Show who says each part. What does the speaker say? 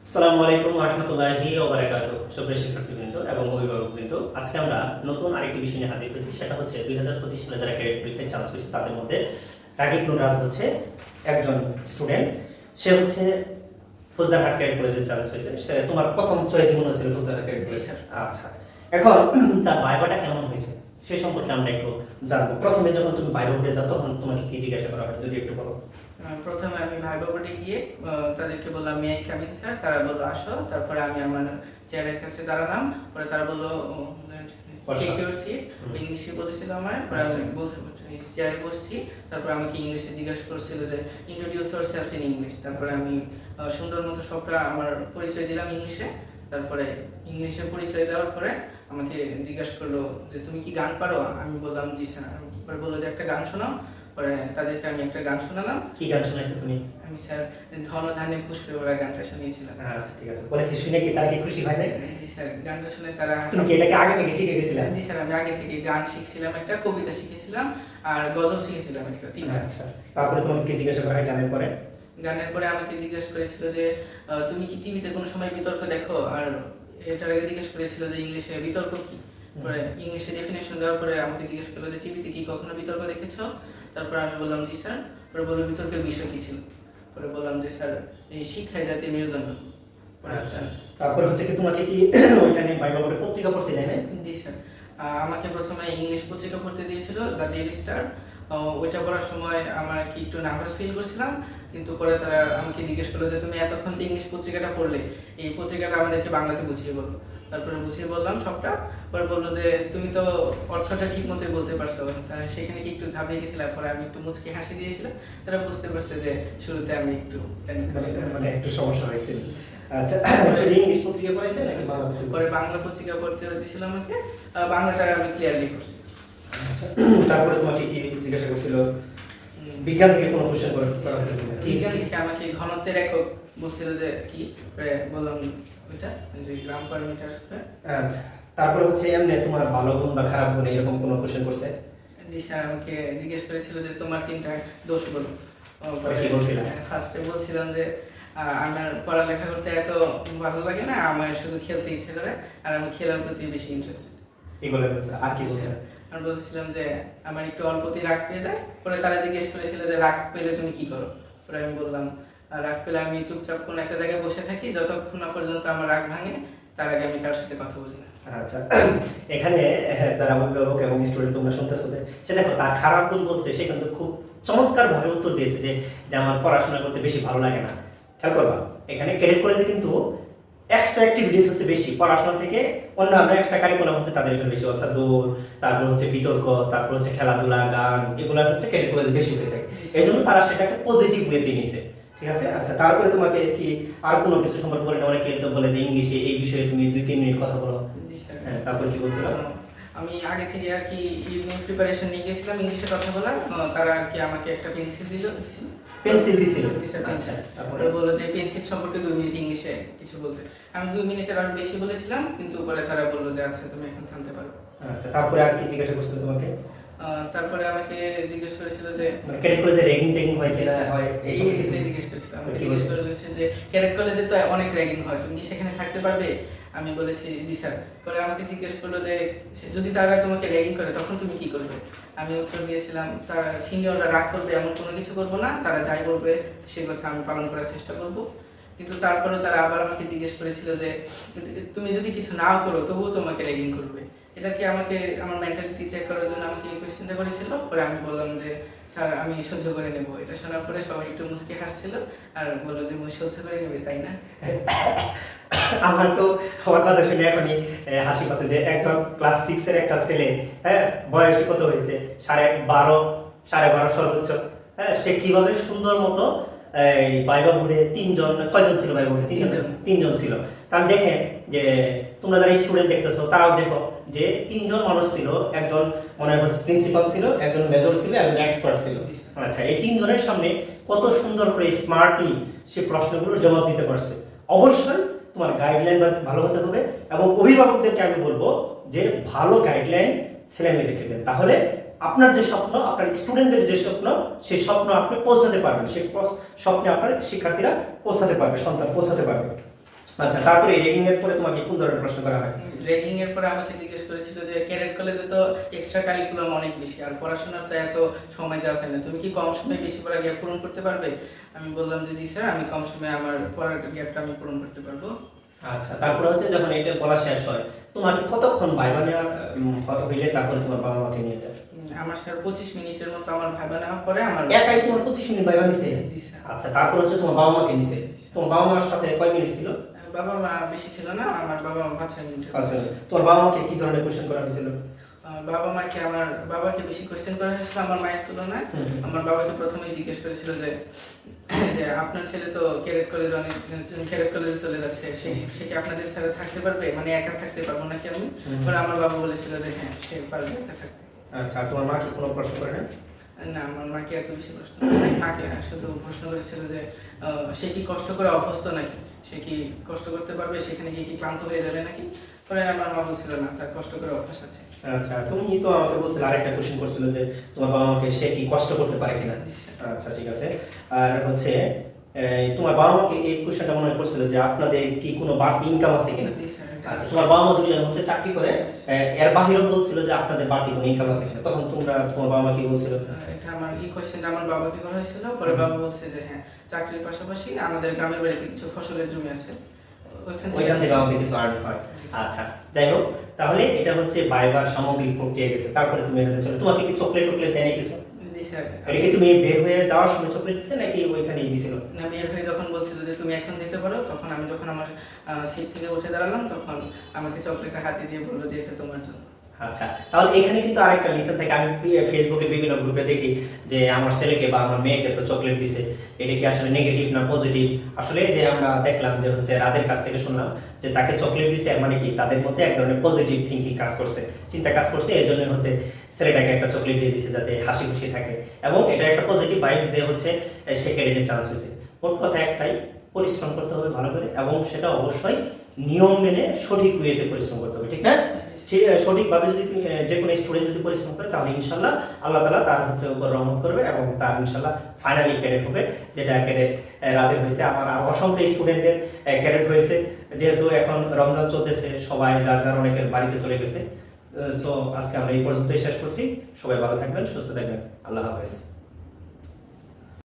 Speaker 1: আসসালামু আলাইকুম ওয়া রাহমাতুল্লাহি ওয়া বারাকাতুহু। সুপ্রিয় শিক্ষার্থীবৃন্দ এবং অভিভাবকবৃন্দ, আজকে আমরা নতুন আরেকটি বিষয় নিয়ে হাজির হয়েছি। সেটা হচ্ছে 2025 সালে যারা ক্যাডেট পরীক্ষায় চান্স পেয়েছে তাদের মধ্যে রাকিব নুর রাজ হচ্ছে একজন স্টুডেন্ট। সে হচ্ছে ফৌজদারহাট ক্যাডেট কলেজে চান্স পেয়েছে। সে তোমার প্রথম চয়েস মনে হয়েছিল ফৌজদারহাট ক্যাডেট কলেজে। আচ্ছা, এখন তার ভাইবাটা কেমন হয়েছে সে সম্পর্কে আমরা একটু জানবো। প্রথমে যখন তুমি ভাইবা উঠে যাও তখন তোমাকে কি জিজ্ঞাসা করা হয় যদি একটু বলো।
Speaker 2: প্রথমে আমি ভাইবা বোর্ডে গিয়ে তাদেরকে বললাম may I come in sir, তারা বললো আসো। তারপরে আমি আমার চেয়ারের কাছে দাঁড়ালাম, পরে তারা বললো টেক ইউর সিট, ইংলিশে বলেছিল আমার, পরে আমি চেয়ারে বসছি। তারপর আমাকে ইংলিশে জিজ্ঞাসা করছিল যে ইন্ট্রোডিউস ইয়োরসেলফ ইন ইংলিশ। তারপরে আমি সুন্দর মতো সবটা আমার পরিচয় দিলাম ইংলিশে। তারপরে ইংলিশে পরিচয় দেওয়ার পরে আমাকে জিজ্ঞাসা করলো যে তুমি কি গান পারো? আমি বললাম জি স্যার। পরে বললো যে একটা গান শোনাও। পরে তাদেরকে আমি একটা গান শোনালাম।
Speaker 1: কি গান শোনাইছো তুমি?
Speaker 2: আমি স্যার ধন ধানে পুষ্পে ভরা গানটা শুনিয়েছিলাম।
Speaker 1: আচ্ছা, ঠিক আছে। পরে কি শুনে কি তারা কি খুশি হয় নাই?
Speaker 2: জি স্যার, গানটা শুনে তারা।
Speaker 1: তুমি কি এটাকে আগে থেকে শিখে গেছিলে?
Speaker 2: জি স্যার, আমি আগে থেকে গান শিখছিলাম, একটা কবিতা শিখেছিলাম আর গজল শিখেছিলাম একটা, তিনটা।
Speaker 1: আচ্ছা, তারপরে তোমাকে জিজ্ঞাসা করা হয় গানের পরে?
Speaker 2: গানের পরে আমাকে জিজ্ঞাসা করেছিল যে তুমি কি টিভিতে কোনো সময় বিতর্ক দেখো? আর এটার আগে জিজ্ঞেস করেছিল যে ইংলিশে বিতর্ক কি। পরে ইংলিশে ডেফিনেশন দেওয়ার পরে আমাকে জিজ্ঞেস করলো যে টিভিতে কি কখনো বিতর্ক দেখেছো? তারপরে আমি বললাম জি স্যার। পরে বললো বিতর্কের বিষয় কি ছিল? পরে বললাম যে স্যার এই শিক্ষায় জাতীয় মেরুদণ্ড।
Speaker 1: আচ্ছা, তারপরে হচ্ছে কি তোমাকে কি ওইখানে বাইবা বোর্ডে পত্রিকা পড়তে দেয় না?
Speaker 2: জি স্যার, আমাকে প্রথমে ইংলিশ পত্রিকা পড়তে দিয়েছিল, দ্য ডেইলি স্টার। ওইটা পড়ার সময় আমার কি একটু নার্ভাস ফিল করছিলাম, কিন্তু পরে তারা আমাকে জিজ্ঞেস করলো যে তুমি এতক্ষণ যে ইংলিশ পত্রিকাটা পড়লে, এই পত্রিকাটা আমাদেরকে বাংলাতে বুঝিয়ে বলো। তারপরে বুঝিয়ে বললাম সবটা। পরে বললো যে তুমি তো অর্থটা ঠিক মতোই বলতে পারছো, সেখানে কি একটু ঘাবড়ে গেছিলাম। পরে আমি একটু মুচকি হাসি দিয়েছিলাম। তারা বুঝতে পারছে যে শুরুতে আমি একটু
Speaker 1: মানে একটু সমস্যা হয়েছিল। আচ্ছা, শুধু ইংলিশ পত্রিকা পড়াইছে নাকি বাংলা পত্রিকা?
Speaker 2: পরে বাংলা পত্রিকা পড়তে দিয়েছিল আমাকে, বাংলাটা আমি ক্লিয়ারলি করছি।
Speaker 1: আচ্ছা, তারপরে তোমাকে কি জিজ্ঞাসা করছিল? বিজ্ঞান থেকে কোনো কোশ্চেন করা হয়েছিল কিনা? কি
Speaker 2: বিজ্ঞান থেকে আমাকে ঘনত্বের একক বলছিল যে কি, বললাম ওইটা যে গ্রাম পার মিটার স্কয়ার।
Speaker 1: আচ্ছা, তারপরে হচ্ছে এমনি তোমার ভালো গুণ বা খারাপ গুণ এরকম কোনো কোশ্চেন করছে?
Speaker 2: জি স্যার, আমাকে জিজ্ঞেস করেছিল যে তোমার তিনটা দোষ বলো।
Speaker 1: কি বলছিলাম?
Speaker 2: ফার্স্টে বলছিলাম যে আমার পড়ালেখা করতে এত ভালো লাগে না, আমার শুধু খেলতে ইচ্ছে করে, আর আমি খেলার প্রতি বেশি ইন্টারেস্টেড।
Speaker 1: এগুলো বলছে। আর কি বলছে?
Speaker 2: আর বলছিলাম যে আমার একটু অল্পতেই রাগ পেয়ে যায়। পরে তারা জিজ্ঞেস করেছিল যে রাগ পেলে তুমি কি করো? পরে আমি বললাম রাগ পেলে আমি চুপচাপ কোনো একটা জায়গায় বসে থাকি, যতক্ষণ না পর্যন্ত আমার রাগ ভাঙে তার আগে আমি কারোর সাথে কথা বলি না।
Speaker 1: আচ্ছা, এখানে যারা অভিভাবক এবং স্টুডেন্ট তোমরা শুনতেছো, সে দেখো তার খারাপ গুণ বলছে, সে কিন্তু খুব চমৎকার ভাবে উত্তর দিয়েছে যে আমার পড়াশোনা করতে বেশি ভালো লাগে না। খেয়াল করবা, এখানে ক্যাডেট কলেজে কিন্তু এক্সট্রা অ্যাক্টিভিটিস হচ্ছে বেশি পড়াশোনা থেকে, অন্যান্য এক্সট্রা কারিকুলাম হচ্ছে তাদের এখানে বেশি। আচ্ছা, দৌড়, তারপর হচ্ছে বিতর্ক, তারপর হচ্ছে খেলাধুলা, গান, এগুলো হচ্ছে ক্যাডেট কলেজে বেশি হয়ে থাকে। এই জন্য তারা সেটাকে পজিটিভ ওয়েতে নিয়েছে। ঠিক আছে। আচ্ছা, তারপরে তোমাকে কি আর কোনো কিছু সম্পর্কে বলে? অনেকে তো বলে যে ইংলিশে এই বিষয়ে তুমি 2-3 মিনিট কথা বলো। হ্যাঁ, তারপর কি বলছিল?
Speaker 2: আমি আগে থেকে আর কি ইউনিট প্রিপারেশন নিয়ে গেছিলাম ইংলিশে কথা বলার। তারা আর কি আমাকে একটা পেন্সিল দিল।
Speaker 1: পেন্সিল দিছিল?
Speaker 2: আচ্ছা, তারপরে বললো যে পেন্সিল সম্পর্কে 2 মিনিট ইংলিশে কিছু বলতে। আমি 2 মিনিটের আরো বেশি বলেছিলাম, কিন্তু পরে তারা বললো যে আচ্ছা তুমি এখন থামতে পারো।
Speaker 1: আচ্ছা, তারপরে আর কি জিজ্ঞাসা করছিল তোমাকে?
Speaker 2: তারপরে আমাকে জিজ্ঞেস করেছিল যে
Speaker 1: ক্যাডেট কলেজে র্যাগিং ট্যাগিং হয় কিনা, হয় এই সব কিছু
Speaker 2: জিজ্ঞেস করেছিল। আমাকে জিজ্ঞেস করেছিল যে ক্যাডেট কলেজে তো অনেক র্যাগিং হয়, তুমি কি সেখানে থাকতে পারবে? আমি বলেছি জি স্যার। পরে আমাকে জিজ্ঞেস করলো যে যদি তারা তোমাকে র্যাগিং করে তখন তুমি কি করবে? আমি উত্তর দিয়েছিলাম তারা সিনিয়ররা রাগ করবে এমন কোনো কিছু করবো না, তারা যাই বলবে সে কথা আমি পালন করার চেষ্টা করব। কিন্তু তারপরেও তারা আবার আমাকে জিজ্ঞেস করেছিল যে তুমি যদি কিছু নাও করো তবুও তোমাকে র্যাগিং করবে। এটা কি আমাকে আমার মেন্টালিটি চেক করার জন্য আমাকে এই কোয়েশ্চেনটা করেছিল। পরে আমি বললাম যে স্যার আমি সহ্য করে নেব। এটা শোনার পরে সবাই একটু মুচকি হাসছিল আর বললো যে সহ্য করে নেবে তাই না?
Speaker 1: আমার তো সবার কথা শুনে এখনই হাসি পাচ্ছে যে একজন ক্লাস 6 এর একটা ছেলে, হ্যাঁ, বয়সী কত হয়েছে 12.5 সর্বোচ্চ, হ্যাঁ, সে কিভাবে সুন্দর মতো এই বাইবা বোর্ডে 3 জন, কয়জন ছিল বাইবা বোর্ডে? 3 জন ছিল। তার দেখে যে তোমরা যারা স্টুডেন্ট দেখতেছো তারাও দেখো যে 3 জন মানুষ ছিল। একজন মনে হচ্ছে প্রিন্সিপাল ছিল, একজন মেজর ছিল, একজন এক্সপার্ট ছিল। আচ্ছা, এই 3 জনের সামনে কত সুন্দর করে স্মার্টলি সে প্রশ্নগুলোর জবাব দিতে পারছে। অবশ্যই তোমার গাইডলাইন ভালো হতে হবে এবং অভিভাবকদেরকে আমি বলবো যে ভালো গাইডলাইন ছেলেমেয়েদেরকে দেন, তাহলে আপনার যে স্বপ্ন, আপনার স্টুডেন্টদের যে স্বপ্ন, সেই স্বপ্ন আপনি পৌঁছাতে পারবেন, সেই স্বপ্নে আপনার শিক্ষার্থীরা পৌঁছাতে পারবে, সন্তান পৌঁছাতে পারবে। আচ্ছা, তারপরে রেগিং এর পরে তোমাকে কোন ধরনের প্রশ্ন করা হয়?
Speaker 2: র্যাগিং এর পরে আমাকে জিজ্ঞেস করেছিল যে ক্যাডেট কলেজে তো এক্সট্রা কারিকুলাম অনেক বেশি, আর পড়াশোনার তো এত সময় দেওয়া যায় না, তুমি কি কম সময়ে বেশি পড়া গ্যাপ পূরণ করতে পারবে? আমি বললাম যে জি স্যার, আমি কম সময়ে আমার পড়ার গ্যাপটা আমি পূরণ করতে পারবো।
Speaker 1: আচ্ছা, তারপরে হচ্ছে যখন এটা বলা শেষ হয়, তোমার কি কতক্ষণ ভাইবা নেওয়া হইলে তারপরে তোমার বাবা মাকে নিয়ে যায়?
Speaker 2: আমার স্যার 25 মিনিটের মতো আমার ভাইবা নেওয়ার পরে আমার
Speaker 1: একাই তোমার 25 মিনিট ভাইবা নিছে?
Speaker 2: জি স্যার।
Speaker 1: আচ্ছা, তারপর হচ্ছে তোমার বাবা মাকে নিছে। তোমার বাবা মার সাথে কয় মিনিট ছিল?
Speaker 2: বাবা মা বেশি ছিল না, আমার বাবা মা 5-6 মিনিটের।
Speaker 1: আচ্ছা, তোমার বাবা মাকে কি ধরনের কোশ্চেন করা হয়েছিল?
Speaker 2: বাবা মাকে, আমার বাবাকে বেশি কোয়েশ্চেন করা হয়েছিল আমার মায়ের তুলনায়।
Speaker 1: হুম।
Speaker 2: আমার বাবাকে প্রথমেই জিজ্ঞেস করেছিল যে যে আপনার ছেলে তো ক্যাডেট কলেজে অনেক ক্যাডেট কলেজে চলে যাচ্ছে, সে কি আপনাদের সাথে থাকতে পারবে, মানে একা থাকতে পারবো নাকি আমি?
Speaker 1: হুম।
Speaker 2: পরে আমার বাবা বলেছিল যে হ্যাঁ সে পারবে একা থাকতে।
Speaker 1: আচ্ছা, তোমার মা কি কোনো প্রশ্ন করে না?
Speaker 2: না, আমার মাকে এত বেশি প্রশ্ন করে নাই। মাকে শুধু প্রশ্ন করেছিল যে সে কি কষ্ট করে অভ্যস্ত নাকি, সে কি কষ্ট করতে পারবে, সেখানে গিয়ে কি ক্লান্ত হয়ে যাবে নাকি? পরে আমার মা বলছিল না, তার কষ্ট করে অভ্যাস আছে।
Speaker 1: আচ্ছা, তুমি তো আমাকে বলছিলে আরেকটা কোশ্চেন করছিল যে তোমার বাবা মাকে সে কি কষ্ট করতে পারে কিনা। আচ্ছা, ঠিক আছে। আর হচ্ছে তোমার বাবা মাকে এই কোশ্চেনটা মনে হয় করছিল যে আপনাদের কি কোনো বাড়তি ইনকাম আছে কিনা।
Speaker 2: জি স্যার, এটা
Speaker 1: আচ্ছা, তোমার বাবা মা দুজন হচ্ছে চাকরি করে, এর বাহিরেও বলছিল যে আপনাদের বাড়তি কোনো ইনকাম আছে কিনা, তখন তোমার বাবা মা কি বলছিল?
Speaker 2: এটা আমার এই কোশ্চেনটা আমার বাবাকে করা হয়েছিল। পরে বাবা বলছে যে হ্যাঁ, চাকরির পাশাপাশি আমাদের গ্রামের বাড়িতে কিছু ফসলের জমি আছে,
Speaker 1: ওইখান থেকে আমাদের কিছু আর্ন হয়। আচ্ছা, যাই হোক, তাহলে এটা হচ্ছে ভাইবার সামগ্রিক প্রক্রিয়া গেছে। তারপরে তুমি এখানে চলে, তোমাকে কি চকলেট টকলেট দেয় কিছু?
Speaker 2: জি স্যার।
Speaker 1: এটা কি তুমি বের হয়ে যাওয়ার সময় চকলেট দিচ্ছে নাকি ওইখানেই দিছিল?
Speaker 2: না, বের হয়ে যখন বলছিল যে তুমি এখন যেতে পারো, তখন আমি যখন আমার সিট থেকে উঠে দাঁড়ালাম, তখন আমাকে চকলেটটা হাতে দিয়ে বললো যে এটা তোমার জন্য।
Speaker 1: আচ্ছা, তাহলে এখানে কিন্তু আরেকটা লিসেন থাকে। আমি ফেসবুকে বিভিন্ন গ্রুপে দেখি যে আমার ছেলেকে বা আমার মেয়েকে তো চকলেট দিছে, এটা কি আসলে নেগেটিভ না পজিটিভ? আসলে যে আমরা দেখলাম যে হচ্ছে রাদের কাছ থেকে শুনলাম যে তাকে চকলেট দিছে, মানে কি তাদের মধ্যে এক ধরনের পজিটিভ থিঙ্কিং কাজ করছে, চিন্তা কাজ করছে, এই জন্য হচ্ছে ছেলেটাকে একটা চকলেট দিয়ে দিছে যাতে হাসি খুশি থাকে, এবং এটা একটা পজিটিভ ভাইব যে হচ্ছে সে ক্যারিয়ারের চান্স হয়েছে। মোট কথা একটাই, পরিশ্রম করতে হবে ভালো করে, এবং সেটা অবশ্যই নিয়ম মেনে সঠিক ওয়েতে পরিশ্রম করতে হবে, ঠিক না? সঠিকভাবে যদি যে কোনো স্টুডেন্ট যদি পরিশ্রম করে, তাহলে ইনশাল্লাহ আল্লাহ তাআলা তার হচ্ছে উপর রহমত করবে, এবং তার ইনশাল্লাহ ফাইনালি ক্যাডেট হবে, যেটা ক্যাডেট রাদের হয়েছে। আমার অসংখ্য স্টুডেন্টদের ক্যাডেট হয়েছে, যেহেতু এখন রমজান চলতেছে, সবাই যার যার অনেকের বাড়িতে চলে গেছে। সো আজকে আমরা এই পর্যন্তই শেষ করছি। সবাই ভালো থাকবেন, সুস্থ থাকবেন, আল্লাহ হাফেজ।